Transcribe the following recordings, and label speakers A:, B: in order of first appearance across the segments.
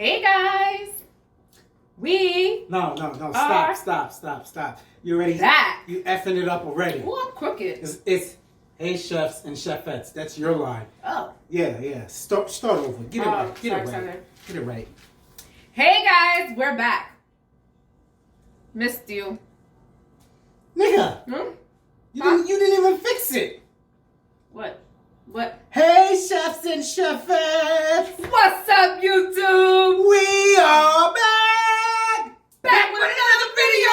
A: Hey guys,
B: No, stop. You already
A: back.
B: You effing it up already.
A: Oh, I'm crooked.
B: It's hey chefs and chefettes. That's your line.
A: Oh.
B: Yeah. Start over. Get it right. Get it right.
A: Hey guys, we're back. Missed you.
B: Nigga. You didn't even fix it.
A: What?
B: Hey chefs and chefettes.
A: What's up, YouTube?
B: We are back.
A: Back with another video,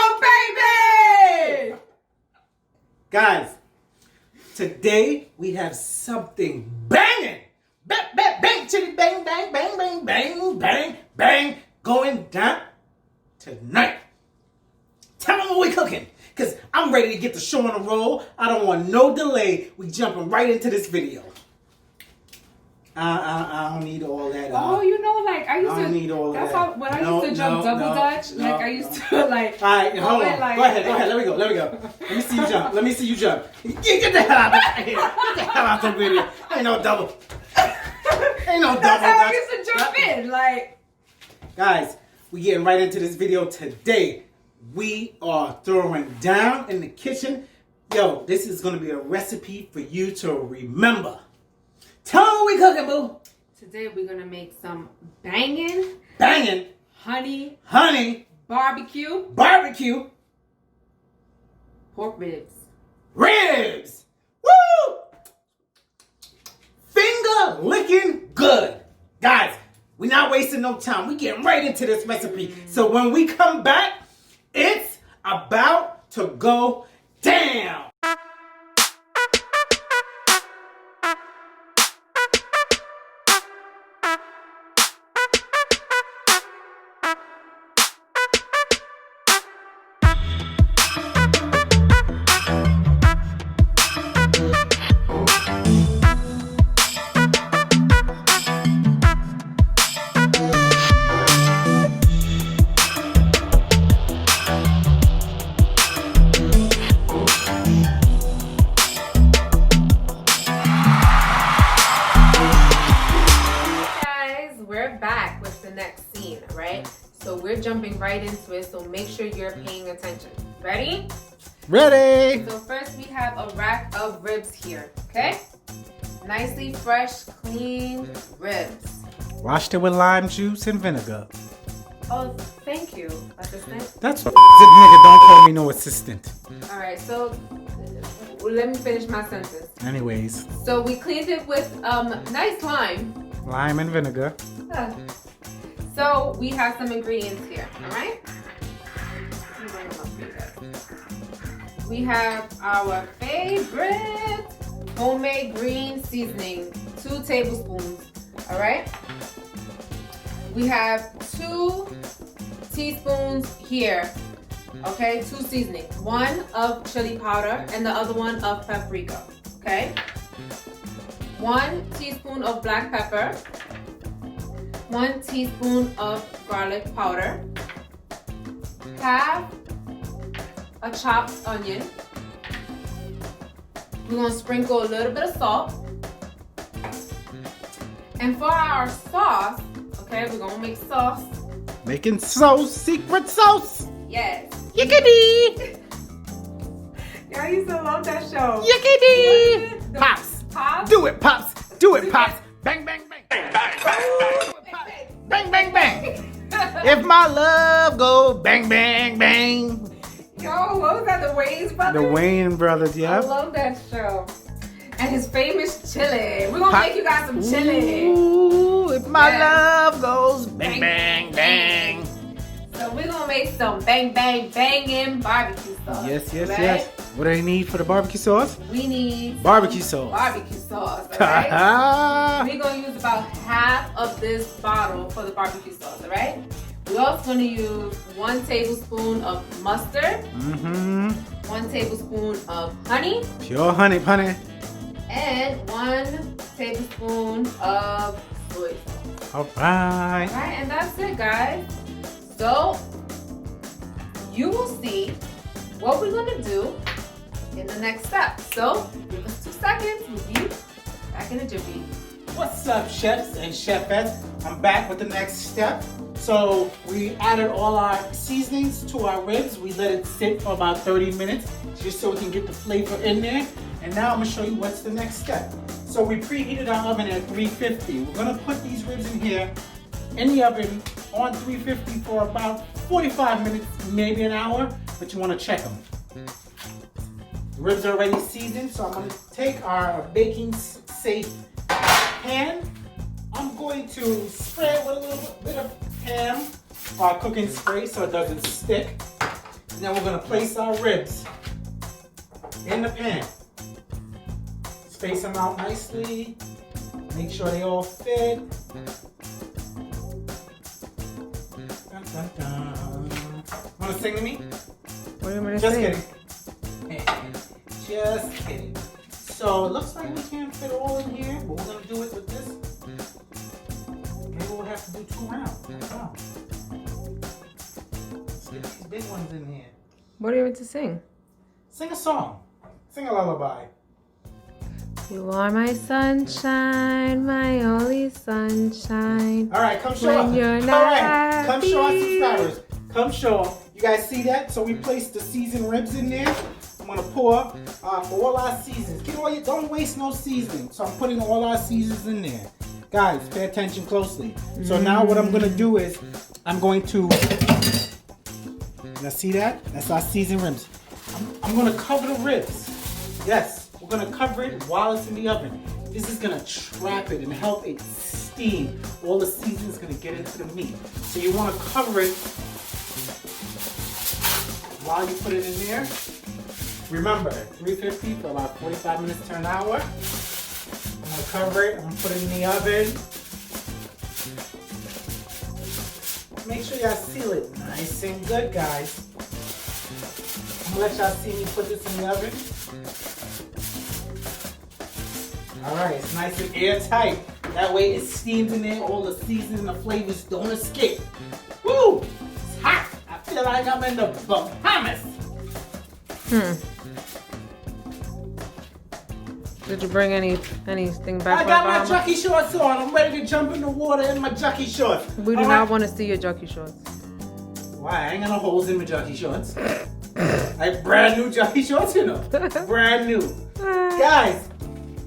A: baby!
B: Guys, today we have something banging. Bang, chitty, bang, going down tonight. Tell them what we cooking, because I'm ready to get the show on the roll. I don't want no delay. We jumping right into this video. I don't need all that.
A: Oh, you know, like I used to.
B: I don't need all
A: that's
B: that.
A: how when I used to jump double dutch. Like I used to like.
B: All right, hold on.
A: Like,
B: go ahead. Let me go. Let me see you jump. Get the hell out of here. Get the hell out of the video. Ain't no double.
A: That's how I used to jump in. Like,
B: guys, we getting right into this video today. We are throwing down in the kitchen. Yo, this is gonna be a recipe for you to remember. Tell them what we cooking, boo.
A: Today we're gonna make some banging honey barbecue pork ribs.
B: Woo! Finger licking good. Guys, we're not wasting no time. We getting right into this recipe. So when we come back, it's about to go down.
A: So we're jumping right into it, so make sure you're paying attention. Ready?
B: Ready!
A: So first we have a rack of ribs here, okay? Nicely fresh, clean ribs.
C: Washed it with lime juice and vinegar.
A: Oh, thank you, assistant.
C: That's it, nigga. Don't call me no assistant.
A: All right, so let me finish my sentence.
C: Anyways.
A: So we cleaned it with nice lime.
C: Lime and vinegar.
A: So we have some ingredients here, all right? We have our favorite homemade green seasoning, 2 tablespoons, all right? We have 2 teaspoons here, okay? 2 seasonings, 1 of chili powder and the other one of paprika, okay? 1 teaspoon of black pepper, 1 teaspoon of garlic powder, half a chopped onion. We're gonna sprinkle a little bit of salt. And for our sauce, okay, we're gonna make sauce.
C: Making sauce, secret sauce.
A: Yes.
C: Yickety!
A: I used to love that show.
C: Yickety! Pops.
A: Pops?
C: Do it, Pops. Do it, Pops. Bang, bang, bang. Bang, bang, bang. If my love go bang, bang, bang.
A: Yo, what was that? The Wayne's brothers?
C: The Wayne brothers,
A: I
C: yeah.
A: love that show. And his famous chili. We're gonna make you guys some chili.
C: Ooh, if my love goes bang, bang, bang.
A: So we're gonna make some banging barbecue sauce.
C: Yes. What do I need for the barbecue sauce?
A: We need
C: barbecue sauce.
A: Barbecue sauce, alright?
C: We're
A: We're gonna use about half of this bottle for the barbecue sauce, alright? We're also gonna use 1 tablespoon of mustard, 1 tablespoon of honey,
C: Pure honey.
A: and 1 tablespoon of soy sauce.
C: Alright.
A: Alright, and that's it, guys. So you will see what we're gonna do in the next step. So give us 2 seconds. We'll be back in a jiffy.
B: What's up, chefs and chefettes? I'm back with the next step. So we added all our seasonings to our ribs. We let it sit for about 30 minutes just so we can get the flavor in there. And now I'm gonna show you what's the next step. So we preheated our oven at 350. We're gonna put these ribs in here in the oven on 350 for about 45 minutes, maybe an hour, but you wanna check them. The ribs are already seasoned, so I'm gonna take our baking safe pan. I'm going to spray it with a little bit of Pam, our cooking spray, so it doesn't stick. And then we're gonna place our ribs in the pan. Space them out nicely. Make sure they all fit. Dun, dun, dun. Wanna sing to me?
C: What do you want me to
B: Just
C: say?
B: kidding. Just kidding. So it looks like we can't fit all in here, but we're gonna do it with this. Maybe we'll have to do 2 rounds. Wow. Let's get these big ones in here.
C: What do you want to sing?
B: Sing a song. Sing a lullaby.
C: You are my sunshine, my only sunshine.
B: All right, come show
C: When
B: us.
C: you're
B: All
C: not
B: right, come show our
C: happy.
B: subscribers. Come show them. You guys see that? So we placed the seasoned ribs in there. I'm gonna pour all our seasons. Don't waste no seasoning. So I'm putting all our seasons in there. Guys, pay attention closely. So now what I'm gonna do is I'm going to. Now see that? That's our seasoned ribs. I'm gonna cover the ribs. Yes, we're gonna cover it while it's in the oven. This is gonna trap it and help it steam. All the seasoning's gonna get into the meat. So you wanna cover it while you put it in there. Remember, 350 for about 45 minutes to an hour. I'm gonna cover it, I'm gonna put it in the oven. Make sure y'all seal it nice and good, guys. I'm gonna let y'all see me put this in the oven. All right, it's nice and airtight. That way it steams in there, all the seasonings and the flavors don't escape. Woo! It's hot. I feel like I'm in the Bahamas.
C: Did you bring anything back?
B: I got my
C: Bahamas?
B: jockey shorts on. I'm ready to jump in the water in my jockey shorts.
C: We do
B: All
C: not
B: right.
C: want to see your jockey shorts.
B: Why? I ain't got no holes in my jockey shorts. I have brand new jockey shorts, you know. Brand new. Guys,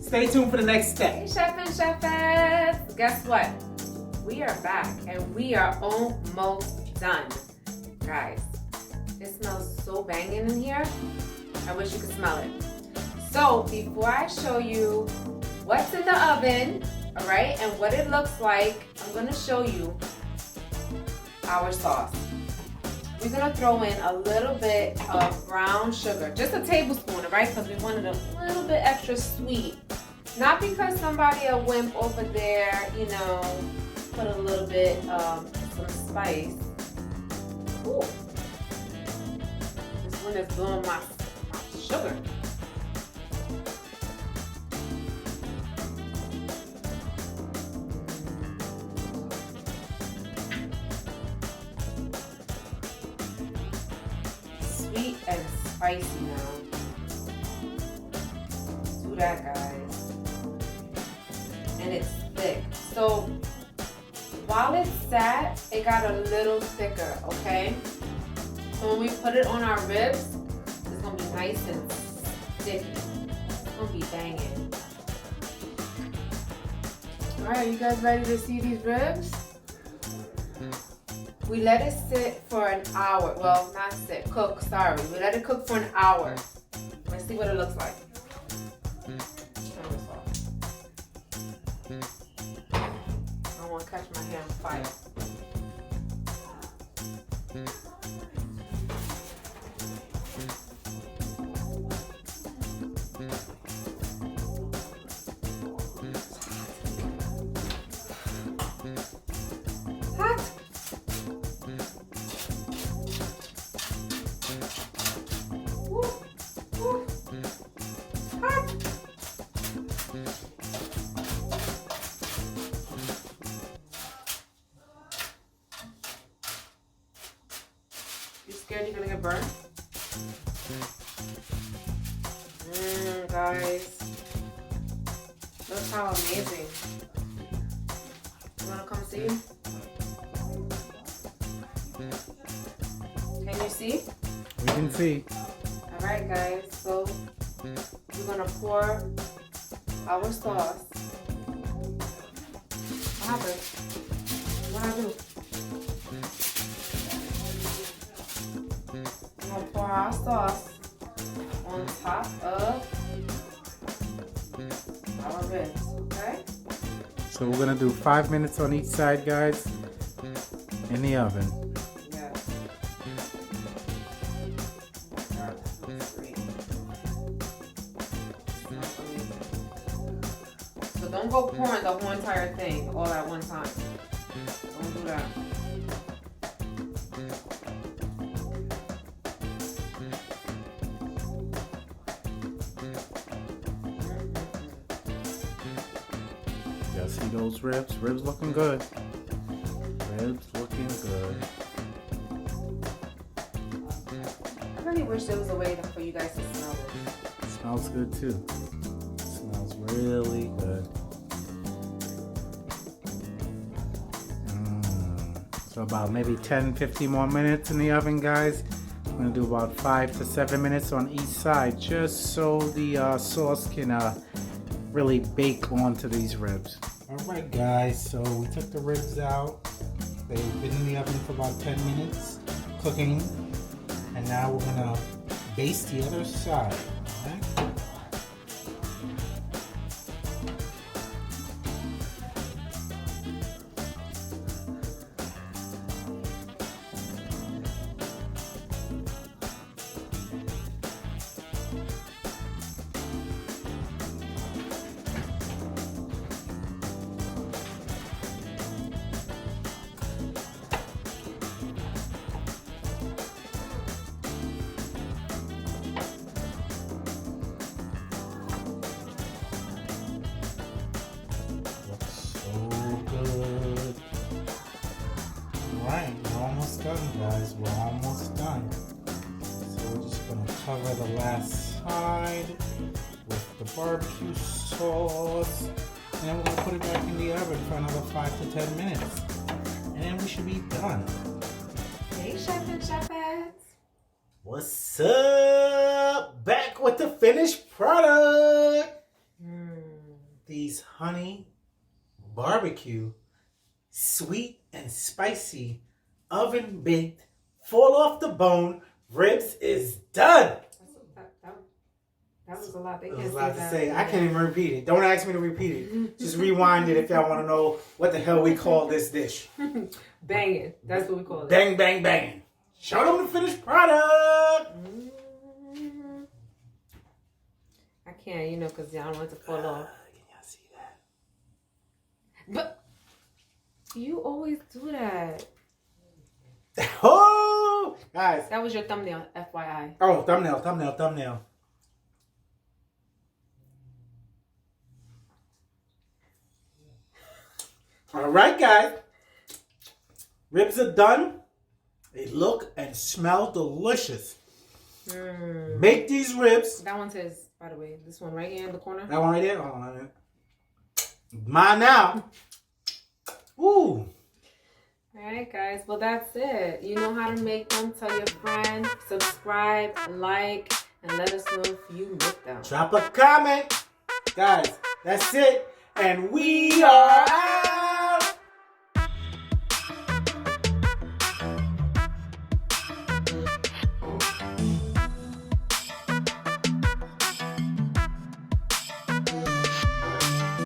B: stay tuned for the next step.
A: Hey, chef and chefettes. Guess what? We are back and we are almost done. Guys, it smells so banging in here. I wish you could smell it. So before I show you what's in the oven, all right, and what it looks like, I'm gonna show you our sauce. We're gonna throw in a little bit of brown sugar, just a tablespoon, all right, because we wanted a little bit extra sweet. Not because somebody, a wimp over there, you know, put a little bit some spice. Ooh. This one is blowing my sugar. Sweet and spicy now. Do that, guys. And it's thick. So while it's sat, it got a little thicker, okay? So when we put it on our ribs, it's gonna be nice and sticky. It's gonna be banging. All right, you guys ready to see these ribs? We let it sit for an hour. Well, not sit, cook, sorry. We let it cook for an hour. Let's see what it looks like. Turn this off. I don't want to catch my hand on fire. Hot. Woo, woo. Hot. You scared you're gonna get burned? Guys. Look how amazing. want to come see you? Can you see?
C: We can see.
A: All right, guys. So we're gonna pour our sauce. What happened? What I do? We're gonna pour our sauce on top of our ribs. Okay.
C: So we're gonna do 5 minutes on each side, guys, in the oven.
A: Yeah. God, that looks great. Smells amazing. So don't go pouring the whole entire thing all at one time. Don't do that.
C: Y'all see those ribs? Ribs looking good. Ribs looking good.
A: I really wish there was a way for you guys to smell this.
C: Smells good too. Smells really good. So about maybe 10-15 more minutes in the oven, guys. I'm gonna do about 5 to 7 minutes on each side, just so the sauce can really bake onto these ribs. Alright guys, so we took the ribs out. They've been in the oven for about 10 minutes cooking. And now we're gonna baste the other side. Alright? Alright, we're almost done, guys. We're almost done. So we're just gonna cover the last side with the barbecue sauce. And then we're gonna put it back in the oven for another 5 to 10 minutes. And then we should be done.
A: Hey, chef and chefettes.
B: What's up? Back with the finished product. These honey barbecue, sweet and spicy, oven baked, fall off the bone ribs is done.
A: That was a lot. They
B: That
A: can't
B: was a lot to
A: that.
B: say. I can't even repeat it. Don't ask me to repeat it. Just rewind it if y'all want to know what the hell we call this dish.
A: Banging. That's what we call it.
B: Bang, bang, bang. Show them the finished product.
A: I can't, because I don't want it to fall off.
B: Can y'all see that?
A: But you always do that.
B: Oh, guys.
A: That was your thumbnail, FYI.
B: Oh, thumbnail. All right, guys. Ribs are done. They look and smell delicious. Make these ribs.
A: That one's his, by the way. This one right here in the corner.
B: That one right there? Hold on. Mine now. Ooh.
A: Alright, guys. Well, that's it. You know how to make them. Tell your friend. Subscribe, like, and let us know if you make them.
B: Drop a comment. Guys, that's it. And we are out.